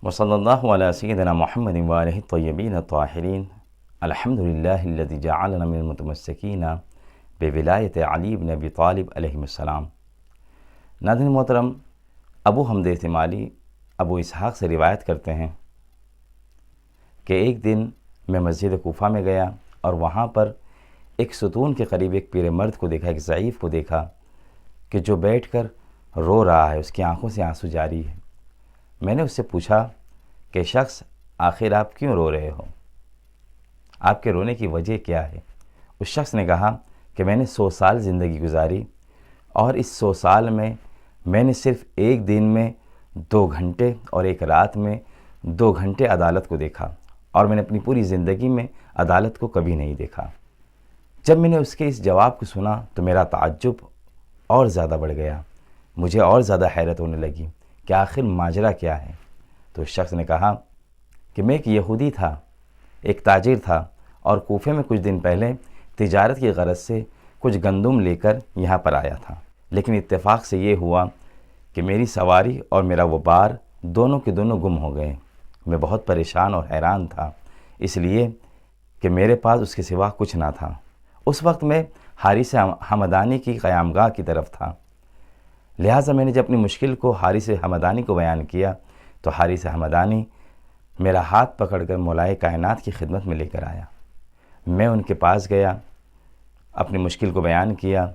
وصلی اللہ علی سیدنا محمد وآلہ الطیبین الطاہرین الحمدللہ الذی جعلنا من المتمسکین بولایت علی بن ابی طالب علیہ السلام۔ ناظرین محترم، ابو حمد احتمالی ابو اسحاق سے روایت کرتے ہیں کہ ایک دن میں مسجد کوفہ میں گیا اور وہاں پر ایک ستون کے قریب ایک پیر مرد کو دیکھا، ایک ضعیف کو دیکھا کہ جو بیٹھ کر رو رہا ہے، اس کی آنکھوں سے آنسو جاری ہے۔ میں نے اس سے پوچھا کہ شخص آخر آپ کیوں رو رہے ہو؟ آپ کے رونے کی وجہ کیا ہے؟ اس شخص نے کہا کہ میں نے 100 سال زندگی گزاری اور اس 100 سال میں نے صرف ایک دن میں 2 گھنٹے اور ایک رات میں 2 گھنٹے عدالت کو دیکھا، اور میں نے اپنی پوری زندگی میں عدالت کو کبھی نہیں دیکھا۔ جب میں نے اس کے اس جواب کو سنا تو میرا تعجب اور زیادہ بڑھ گیا، مجھے اور زیادہ حیرت ہونے لگی کہ آخر ماجرا کیا ہے۔ تو اس شخص نے کہا کہ میں ایک یہودی تھا، ایک تاجر تھا، اور کوفے میں کچھ دن پہلے تجارت کی غرض سے کچھ گندم لے کر یہاں پر آیا تھا، لیکن اتفاق سے یہ ہوا کہ میری سواری اور میرا وہ بار دونوں کے دونوں گم ہو گئے۔ میں بہت پریشان اور حیران تھا، اس لیے کہ میرے پاس اس کے سوا کچھ نہ تھا۔ اس وقت میں حارث حمدانی کی قیامگاہ کی طرف تھا، لہٰذا میں نے جب اپنی مشکل کو حارث حمدانی کو بیان کیا تو حارث حمدانی میرا ہاتھ پکڑ کر مولائے کائنات کی خدمت میں لے کر آیا۔ میں ان کے پاس گیا، اپنی مشکل کو بیان کیا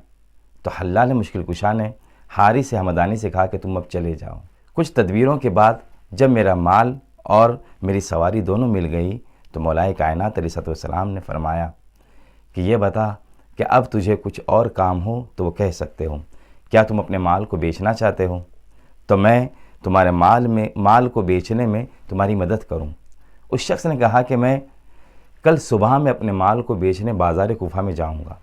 تو حلال مشکل کشا نے حارث حمدانی سے کہا کہ تم اب چلے جاؤ۔ کچھ تدبیروں کے بعد جب میرا مال اور میری سواری دونوں مل گئی تو مولائے کائنات علیہ السلام نے فرمایا کہ یہ بتا کہ اب تجھے کچھ اور کام ہو تو وہ کہہ سکتے ہو، کیا تم اپنے مال کو بیچنا چاہتے ہو تو میں تمہارے مال کو بیچنے میں تمہاری مدد کروں۔ اس شخص نے کہا کہ میں کل صبح میں اپنے مال کو بیچنے بازار کوفہ میں جاؤں گا۔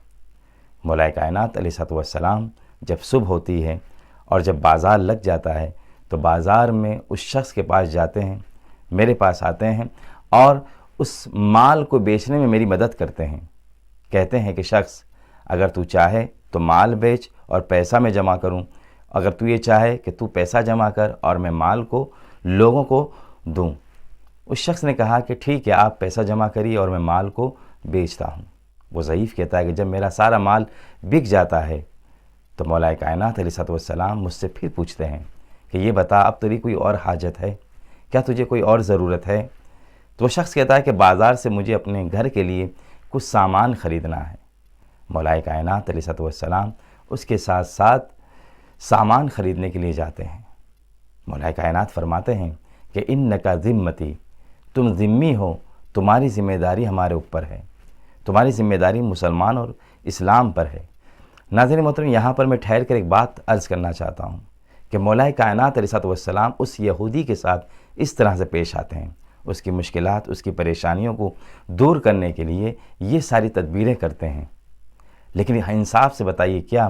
مولائے کائنات علیہ السلام جب صبح ہوتی ہے اور جب بازار لگ جاتا ہے تو بازار میں اس شخص کے پاس جاتے ہیں، میرے پاس آتے ہیں اور اس مال کو بیچنے میں میری مدد کرتے ہیں۔ کہتے ہیں کہ شخص اگر تو چاہے تو مال بیچ اور پیسہ میں جمع کروں، اگر تو یہ چاہے کہ تو پیسہ جمع کر اور میں مال کو لوگوں کو دوں۔ اس شخص نے کہا کہ ٹھیک ہے، آپ پیسہ جمع کریے اور میں مال کو بیچتا ہوں۔ وہ ضعیف کہتا ہے کہ جب میرا سارا مال بک جاتا ہے تو مولائے کائنات علیہ السلام مجھ سے پھر پوچھتے ہیں کہ یہ بتا اب تیری کوئی اور حاجت ہے، کیا تجھے کوئی اور ضرورت ہے؟ تو وہ شخص کہتا ہے کہ بازار سے مجھے اپنے گھر کے لیے کچھ سامان خریدنا ہے۔ مولائے کائنات علیہ السلام اس کے ساتھ ساتھ سامان خریدنے کے لیے جاتے ہیں۔ مولائے کائنات فرماتے ہیں کہ انکا ذمتی، تم ذمی ہو، تمہاری ذمہ داری ہمارے اوپر ہے، تمہاری ذمہ داری مسلمان اور اسلام پر ہے۔ ناظرین محترم، یہاں پر میں ٹھہر کر ایک بات عرض کرنا چاہتا ہوں کہ مولائے کائنات علیہ السلام اس یہودی کے ساتھ اس طرح سے پیش آتے ہیں، اس کی مشکلات، اس کی پریشانیوں کو دور کرنے کے لیے یہ ساری تدبیریں کرتے ہیں۔ لیکن انصاف سے بتائیے، کیا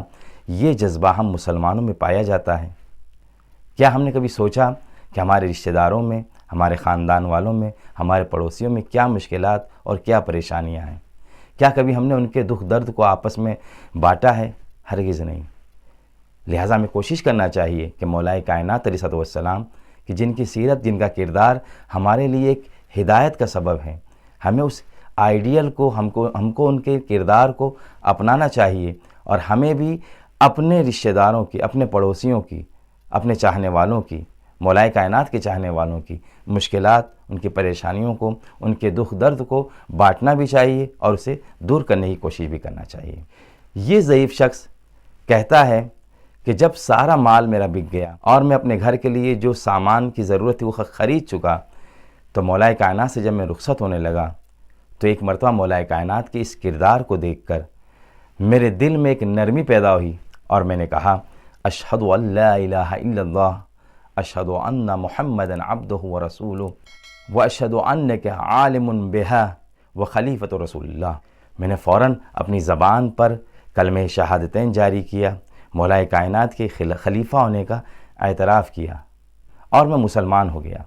یہ جذبہ ہم مسلمانوں میں پایا جاتا ہے؟ کیا ہم نے کبھی سوچا کہ ہمارے رشتہ داروں میں، ہمارے خاندان والوں میں، ہمارے پڑوسیوں میں کیا مشکلات اور کیا پریشانیاں ہیں؟ کیا کبھی ہم نے ان کے دکھ درد کو آپس میں بانٹا ہے؟ ہرگز نہیں۔ لہٰذا ہمیں کوشش کرنا چاہیے کہ مولائے کائنات علیہ السلام کہ جن کی سیرت، جن کا کردار ہمارے لیے ایک ہدایت کا سبب ہے، ہمیں اس آئیڈیل کو ہم کو ان کے کردار کو اپنانا چاہیے، اور ہمیں بھی اپنے رشتہ داروں کی، اپنے پڑوسیوں کی، اپنے چاہنے والوں کی، مولائے کائنات کے چاہنے والوں کی مشکلات، ان کی پریشانیوں کو، ان کے دکھ درد کو بانٹنا بھی چاہیے اور اسے دور کرنے کی کوشش بھی کرنا چاہیے۔ یہ ضعیف شخص کہتا ہے کہ جب سارا مال میرا بک گیا اور میں اپنے گھر کے لیے جو سامان کی ضرورت تھی وہ خرید چکا، تو مولائے کائنات سے جب میں رخصت ہونے لگا تو ایک مرتبہ مولائے کائنات کے اس کردار کو دیکھ کر میرے دل میں ایک نرمی پیدا ہوئی، اور میں نے کہا اشہد ان لا الہ الا اللہ، اشہد ان محمدا عبدہ ورسولہ، واشہد انک عالم بہا وخلیفۃ رسول اللہ۔ میں نے فوراً اپنی زبان پر کلمہ شہادتین جاری کیا، مولائے کائنات کے خلیفہ ہونے کا اعتراف کیا، اور میں مسلمان ہو گیا۔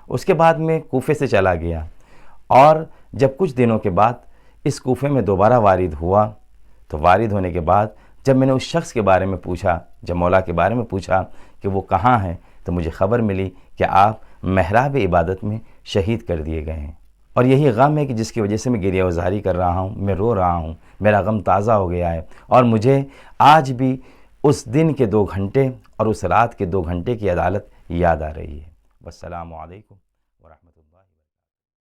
اس کے بعد میں کوفے سے چلا گیا، اور جب کچھ دنوں کے بعد اس کوفے میں دوبارہ وارد ہوا تو وارد ہونے کے بعد جب میں نے اس شخص کے بارے میں پوچھا، جب مولا کے بارے میں پوچھا کہ وہ کہاں ہے، تو مجھے خبر ملی کہ آپ محراب عبادت میں شہید کر دیے گئے ہیں، اور یہی غم ہے کہ جس کی وجہ سے میں گریہ وزاری کر رہا ہوں، میں رو رہا ہوں، میرا غم تازہ ہو گیا ہے، اور مجھے آج بھی اس دن کے 2 گھنٹے اور اس رات کے 2 گھنٹے کی عدالت یاد آ رہی ہے۔ والسلام علیکم۔